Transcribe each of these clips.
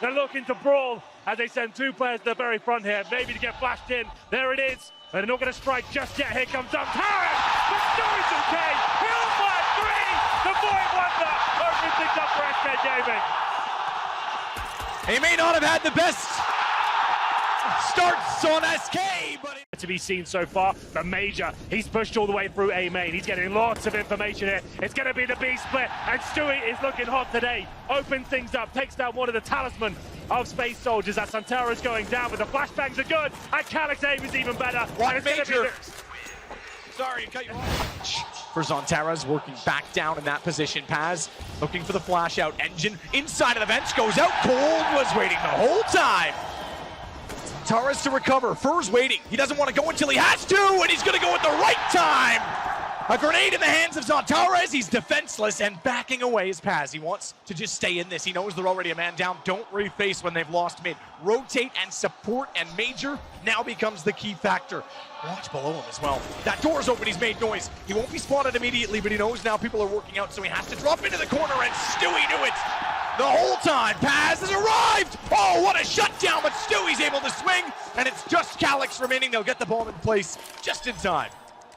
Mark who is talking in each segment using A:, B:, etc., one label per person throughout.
A: They're looking to brawl as they send two players to the very front here, maybe to get flashed in. There it is. They're not going to strike just yet. Here comes Harris, but Stewy's okay. He'll fire three. The boy wonder opens things up for SK Gaming.
B: He may not have had the best starts on SK, but
A: to be seen so far, the Major, he's pushed all the way through A main. He's getting lots of information here. It's going to be the B split, and Stewy is looking hot today. Opens things up, takes down one of the talisman of Space Soldiers. As Santara's going down, but the flashbangs are good, and Calyx aim is even better.
B: Right, Major. Sorry, cut you off. For Zontara's working back down in that position. Paz looking for the flash out. Engine inside of the vents goes out. Cold was waiting the whole time. Zontara's to recover. Fur's waiting. He doesn't want to go until he has to, and he's going to go at the right time. A grenade in the hands of Zontara. He's defenseless and backing away is Paz. He wants to just stay in this. He knows they're already a man down. Don't reface when they've lost mid. Rotate and support, and Major now becomes the key factor. Watch below him as well. That door's open. He's made noise. He won't be spotted immediately, but he knows now people are working out, so he has to drop into the corner, and Stewy knew it. The whole time, Paz has arrived! Oh, what a shutdown, but Stewy's able to swing, and it's just Calyx remaining. They'll get the bomb in place just in time.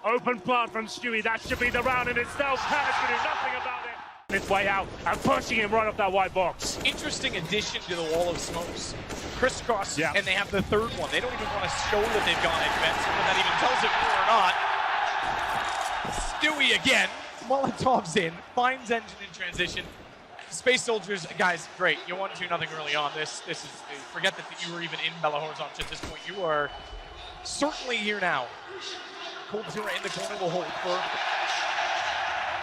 A: Open plant from Stewy, that should be the round in itself. Calyx can do nothing about it. His way out and pushing him right off that white box.
B: Interesting addition to the wall of smokes. Crisscross,
A: yeah.
B: And they have the third one. They don't even want to show that they've gone advanced, but that even tells it more or not. Stewy again, Molotov's in, finds Engine in transition. Space Soldiers, guys, great. You won 2-0 early on. This is, forget that you were even in Belo Horizonte at this point. You are certainly here now. Cold Zero in the corner will hold for.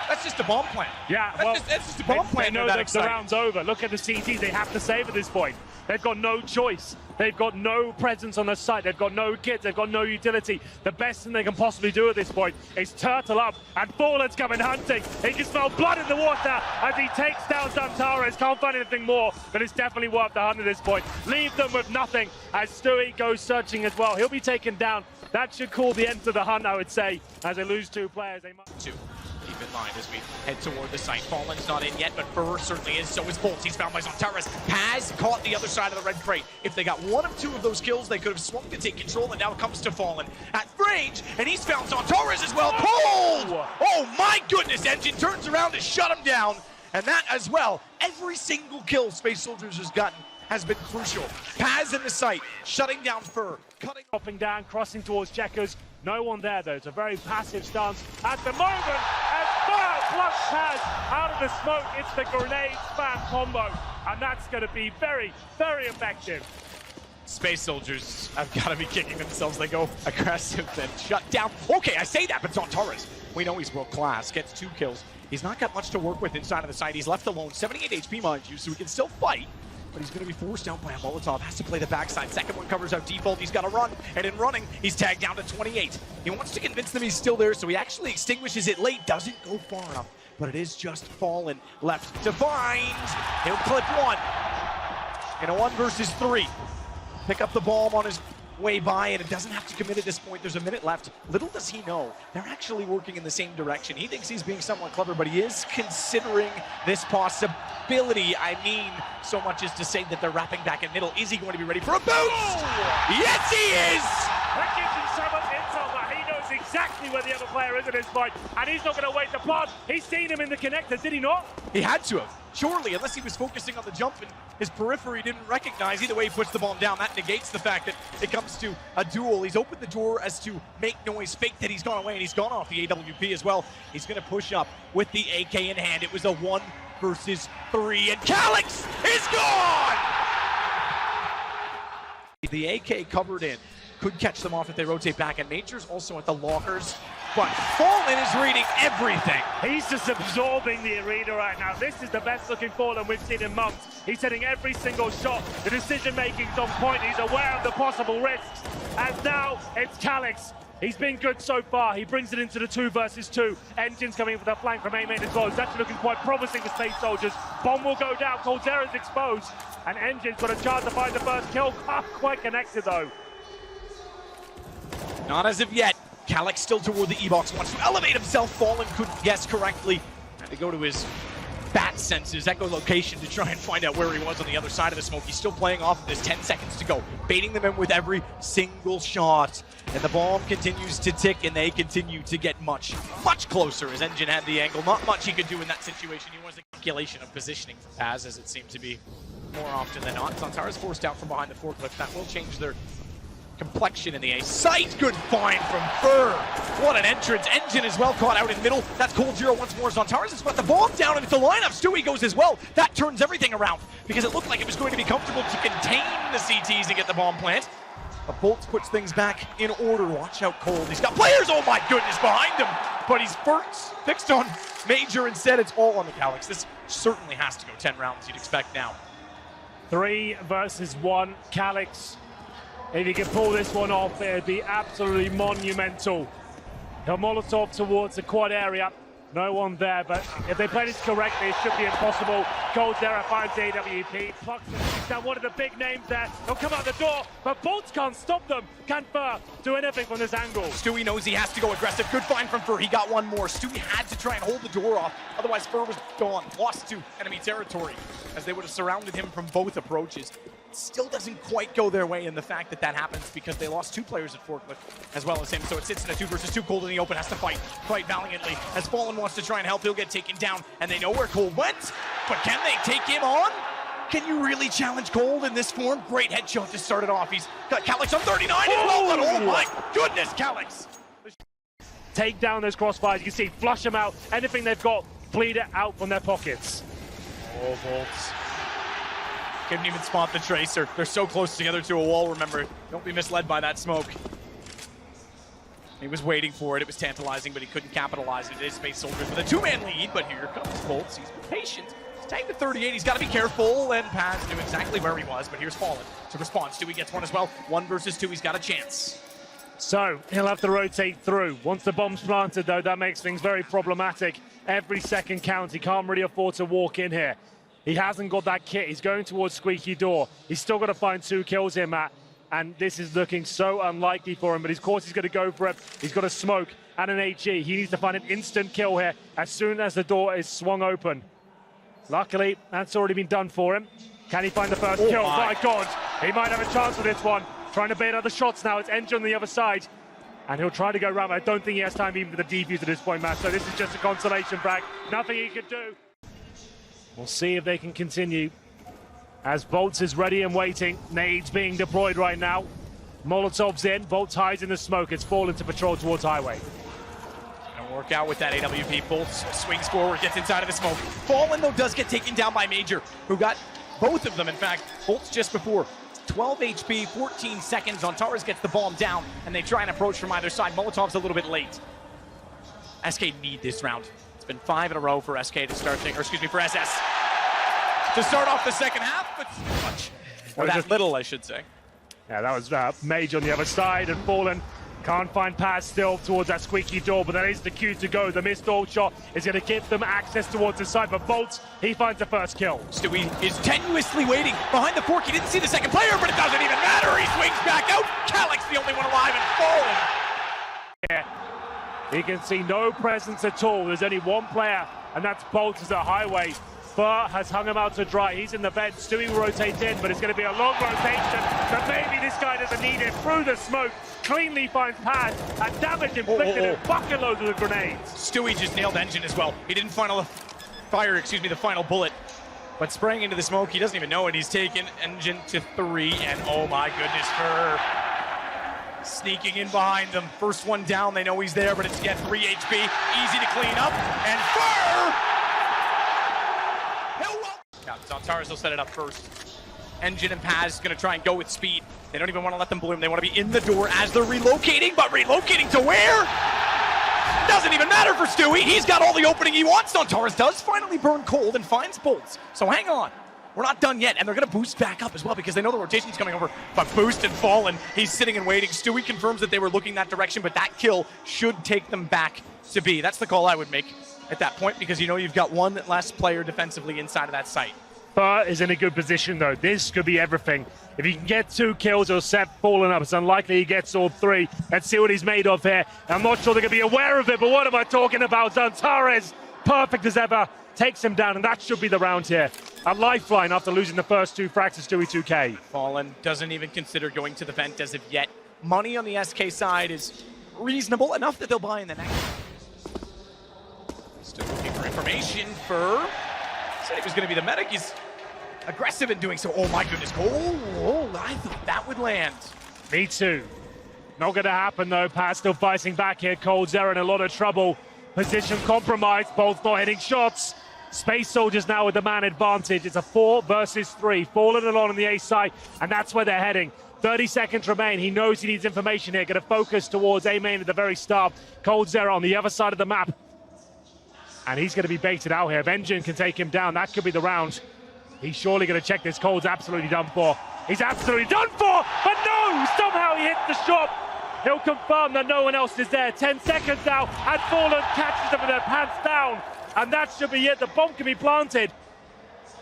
B: That's just a bomb plant.
A: Yeah,
B: that's just a bomb plant.
A: They know that the round's over. Look at the CTs. They have to save at this point. They've got no choice. They've got no presence on the site. They've got no kits. They've got no utility. The best thing they can possibly do at this point is turtle up, and Fallen's coming hunting. He can smell blood in the water as he takes down Zantares. Can't find anything more, but it's definitely worth the hunt at this point. Leave them with nothing as Stewy goes searching as well. He'll be taken down. That should call the end to the hunt, I would say, as they lose two players. They must.
B: Keep in mind as we head toward the site. Fallen's not in yet, but Fur certainly is. So is Bolt. He's found by Zontaras. Paz caught the other side of the red crate. If they got one of two of those kills, they could have swung to take control, and now it comes to Fallen at range, and he's found Zontaras as well. Cold! Oh my goodness! Engine turns around to shut him down, and that as well. Every single kill Space Soldiers has gotten has been crucial. Paz in the site, shutting down Fur.
A: Dropping down, crossing towards Checkers. No one there though. It's a very passive stance at the moment. As Fur plucks Paz out of the smoke, it's the grenade spam combo, and that's going to be very, very effective.
B: Space Soldiers have got to be kicking themselves. They go aggressive and shut down. Okay, I say that, but Zontaras, we know he's world class. Gets 2 kills. He's not got much to work with inside of the site. He's left alone. 78 HP, mind you, so he can still fight. But he's going to be forced out by a Molotov. Has to play the backside. Second one covers out default. He's got to run. And in running, he's tagged down to 28. He wants to convince them he's still there, so he actually extinguishes it late. Doesn't go far enough. But it is just Fallen left to find. He'll clip one. In a 1 versus 3. Pick up the bomb on his way by, and it doesn't have to commit at this point. There's a minute left. Little does he know, they're actually working in the same direction. He thinks he's being somewhat clever, but he is considering this possibility. I mean, so much as to say that they're wrapping back in middle. Is he going to be ready for a boost? Oh! Yes, he is!
A: That gives him so much intel that he knows exactly where the other player is at this point, and he's not going to wait to plant. He's seen him in the connector, did he not?
B: He had to have. Surely, unless he was focusing on the jump and his periphery didn't recognize. Either way, he puts the bomb down. That negates the fact that it comes to a duel. He's opened the door as to make noise, fake that he's gone away, and he's gone off the AWP as well. He's going to push up with the AK in hand. It was a 1 versus 3, and Calyx is gone! The AK covered in. Could catch them off if they rotate back, and Major's also at the lockers. But Fallen is reading everything.
A: He's just absorbing the arena right now. This is the best looking Fallen we've seen in months. He's hitting every single shot. The decision making's on point. He's aware of the possible risks. And now it's Calyx. He's been good so far. He brings it into the 2 versus 2. Engine's coming for the flank from A main as well. It's actually looking quite promising for Space Soldiers. Bomb will go down. Coldzera's exposed. And Engine's got a chance to find the first kill. Not quite connected though.
B: Not as of yet. Calyx still toward the E-box, wants to elevate himself. Fallen couldn't guess correctly. Had to go to his bat senses, echolocation to try and find out where he was on the other side of the smoke. He's still playing off of this, 10 seconds to go, baiting them in with every single shot. And the bomb continues to tick, and they continue to get much closer as Engine had the angle. Not much he could do in that situation. He was a calculation of positioning for Paz, as it seemed to be more often than not. Zantares forced out from behind the forklift. That will change their complexion in the A site. Good find from Fur. What an entrance. Engine is well caught out in the middle. That's Cold Zero once more. Zantares has got the bomb down into the lineup. Stewie goes as well. That turns everything around because it looked like it was going to be comfortable to contain the CTs and get the bomb plant. But Bolts puts things back in order. Watch out, Cold. He's got players, oh my goodness, behind him. But he's fixed on Major instead. It's all on the Calyx. This certainly has to go 10 rounds, you'd expect now.
A: 3 versus 1. Calyx, if he can pull this one off, it'd be absolutely monumental. He'll Molotov towards the quad area. No one there, but if they play this correctly, it should be impossible. Gold there, finds AWP. Plucks and takes down one of the big names there. They'll come out the door, but Bolts can't stop them. Can Fur do anything from this angle?
B: Stewie knows he has to go aggressive. Good find from Fur. He got one more. Stewie had to try and hold the door off. Otherwise, Fur was gone. Lost to enemy territory as they would have surrounded him from both approaches. Still doesn't quite go their way in the fact that that happens because they lost 2 players at Forklift as well as him. So it sits in a 2 versus 2. Cold in the open has to fight valiantly. As Fallen wants to try and help, he'll get taken down. And they know where Cold went, but can they take him on? Can you really challenge Cold in this form? Great headshot to start it off. He's got Calyx on 39 as well, but oh my goodness, Calyx!
A: Take down those crossfires. You can see, flush them out. Anything they've got, bleed it out from their pockets.
B: Oh, Bolts. Couldn't even spot the Tracer. They're so close together to a wall, remember. Don't be misled by that smoke. He was waiting for it. It was tantalizing, but he couldn't capitalize. It is Space Soldiers with a 2-man lead, but here comes Bolts. He's patient. He's tagged to 38. He's got to be careful, and Paz knew exactly where he was, but here's Fallen to respond. Stewie gets one as well. 1 versus 2. He's got a chance.
A: So he'll have to rotate through. Once the bomb's planted, though, that makes things very problematic. Every second counts. He can't really afford to walk in here. He hasn't got that kit. He's going towards Squeaky Door. He's still got to find 2 kills here, Matt. And this is looking so unlikely for him. But of course, he's going to go for it. He's got a smoke and an HE. He needs to find an instant kill here as soon as the door is swung open. Luckily, that's already been done for him. Can he find the first kill? My God, he might have a chance with this one. Trying to bait other shots now. It's Engine on the other side. And he'll try to go around. I don't think he has time even for the defuse at this point, Matt. So this is just a consolation brag. Nothing he could do. We'll see if they can continue. As Bolts is ready and waiting. Nades being deployed right now. Molotov's in. Bolts hides in the smoke. It's fallen to patrol towards Highway.
B: Gonna work out with that AWP. Bolts swings forward, gets inside of the smoke. Fallen, though, does get taken down by Major, who got both of them, in fact. Bolts just before. 12 HP, 14 seconds. Zantares gets the bomb down, and they try and approach from either side. Molotov's a little bit late. SK need this round. It's been 5 in a row for SK to start, or excuse me, for SS to start off the second half, but too much. Or that little, I should say.
A: Yeah, that was Major on the other side and Fallen. Can't find Paz still towards that Squeaky Door, but that is the cue to go. The missed ult shot is going to give them access towards the side, but Bolts, he finds the first kill.
B: Stewie is tenuously waiting behind the fork. He didn't see the second player, but it doesn't even matter. He swings back out. Calyx, the only one alive, and Fallen.
A: Yeah. He can see no presence at all. There's only one player, and that's Bolts as a Highway. Fur has hung him out to dry. He's in the vent. Stewie will rotate in, but it's going to be a long rotation. But maybe this guy doesn't need it. Through the smoke, cleanly finds Paz, and damage inflicted in bucket loads of the grenades.
B: Stewie just nailed Engine as well. He didn't fire, the final bullet. But spraying into the smoke, he doesn't even know it. He's taken Engine to 3, and oh my goodness, Fur sneaking in behind them. First one down, they know he's there, but it's yet 3 HP. Easy to clean up, and Fur! Yeah, Zantares will set it up first. Engine and Paz gonna try and go with speed. They don't even want to let them bloom. They want to be in the door as they're relocating, but relocating to where? Doesn't even matter for Stewie. He's got all the opening he wants. Zantares does finally burn Cold and finds Bolts. So hang on. We're not done yet, and they're going to boost back up as well because they know the rotation's coming over. But Boost and Fallen, he's sitting and waiting. Stewie confirms that they were looking that direction, but that kill should take them back to B. That's the call I would make at that point because you know you've got one less player defensively inside of that site.
A: Fur is in a good position, though. This could be everything. If he can get 2 kills or set Fallen up, it's unlikely he gets all 3. Let's see what he's made of here. I'm not sure they're going to be aware of it, but what am I talking about? Zantares, perfect as ever. takes him down, and that should be the round here. A lifeline after losing the first 2 frags to Stewie 2K.
B: Fallen doesn't even consider going to the vent as of yet. Money on the SK side is reasonable enough that they'll buy in the next. Still looking for information. Fur said he was going to be the medic. He's aggressive in doing so. Oh my goodness. Oh, I thought that would land.
A: Me too. Not going to happen though. Paz still fighting back here. coldzera in a lot of trouble. Position compromised. Both not hitting shots. Space Soldiers now with the man advantage. It's a 4 versus 3. Fallen along on the A side, and that's where they're heading. 30 seconds remain. He knows he needs information here. Going to focus towards A main at the very start. coldzera on the other side of the map. And he's going to be baited out here. If Engine can take him down, that could be the round. He's surely going to check this. Cold's absolutely done for. He's absolutely done for, but no! Somehow he hits the shot. He'll confirm that no one else is there. 10 seconds now, and Fallen catches them with their pants down. And that should be it. The bomb can be planted.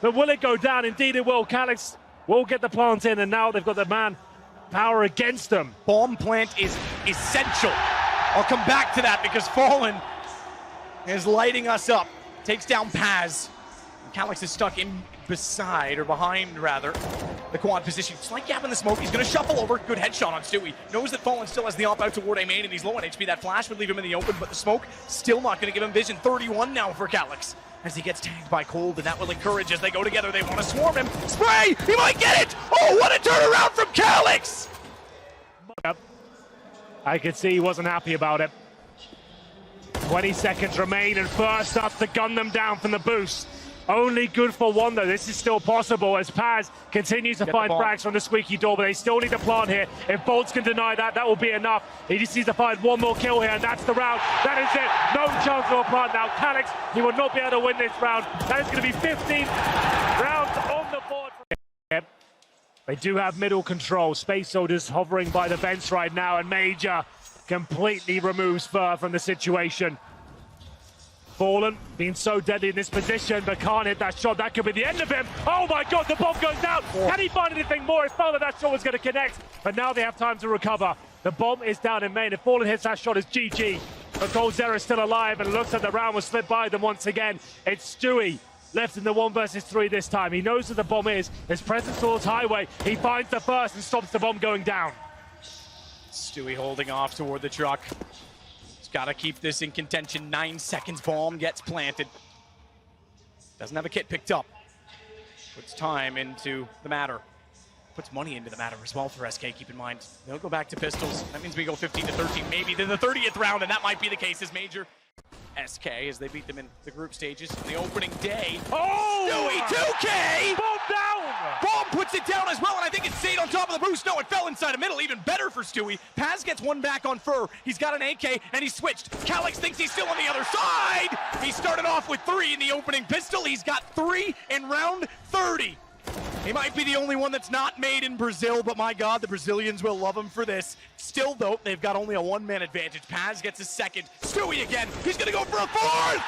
A: But will it go down? Indeed it will. Calyx will get the plant in, and now they've got the man power against them.
B: Bomb plant is essential. I'll come back to that because Fallen is lighting us up. Takes down Paz. Calyx is stuck in behind rather, the quad position. Slight gap in the smoke. He's going to shuffle over. Good headshot on Stewie. Knows that Fallen still has the op out toward A main, and he's low on HP. That flash would leave him in the open, but the smoke still not going to give him vision. 31 now for Calyx as he gets tagged by Cold, and that will encourage as they go together. They want to swarm him. Spray! He might get it! Oh, what a turnaround from Calyx!
A: I could see he wasn't happy about it. 20 seconds remain, and Fur starts to gun them down from the boost. Only good for 1 though. This is still possible as Paz continues to find frags from the squeaky door, but they still need to plant here. If Bolts can deny that, that will be enough. He just needs to find 1 more kill here, and that's the round. That is it. No chance of a plant now. Calyx, he will not be able to win this round. That is going to be 15 rounds on the board. They do have middle control. Space Soldiers hovering by the vents right now, and Major completely removes Fur from the situation. Fallen being so deadly in this position, but can't hit that shot. That could be the end of him. Oh my God, the bomb goes down. Can he find anything more? He felt that shot was going to connect, but now they have time to recover. The bomb is down in main. If Fallen hits that shot, it's GG. But coldzera is still alive, and it looks like the round will slip by them once again. It's Stewie left in the 1 versus 3 this time. He knows that the bomb is. His presence towards highway. He finds the first and stops the bomb going down.
B: Stewie holding off toward the truck. Got to keep this in contention. 9 seconds, bomb gets planted. Doesn't have a kit picked up. Puts time into the matter. Puts money into the matter as well for SK, keep in mind. They'll go back to pistols. That means we go 15 to 13, maybe to the 30th round, and that might be the case as Major. SK, as they beat them in the group stages on the opening day.
A: Oh!
B: Stewie 2K!
A: Bomb down!
B: Bomb puts it down as well, and I think it stayed on top of the boost. No, it fell inside the middle. Even better for Stewie. Paz gets 1 back on Fur. He's got an AK, and he switched. Calyx thinks he's still on the other side. He started off with 3 in the opening pistol. He's got 3 in round 30. He might be the only one that's not made in Brazil, but my God, the Brazilians will love him for this. Still, though, they've got only a 1-man advantage. Paz gets a 2nd. Stewie again. He's going to go for a 4th.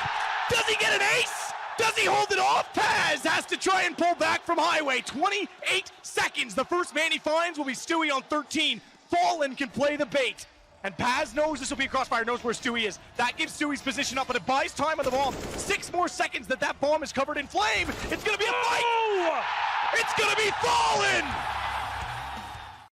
B: Does he get an ace? Does he hold it off? Paz has to try and pull back from highway. 28 seconds. The first man he finds will be Stewie on 13. Fallen can play the bait. And Paz knows this will be a crossfire, knows where Stewie is. That gives Stewie's position up, but it buys time on the bomb. 6 more seconds that bomb is covered in flame. It's going to be a fight.
A: Oh!
B: It's going to be Fallen!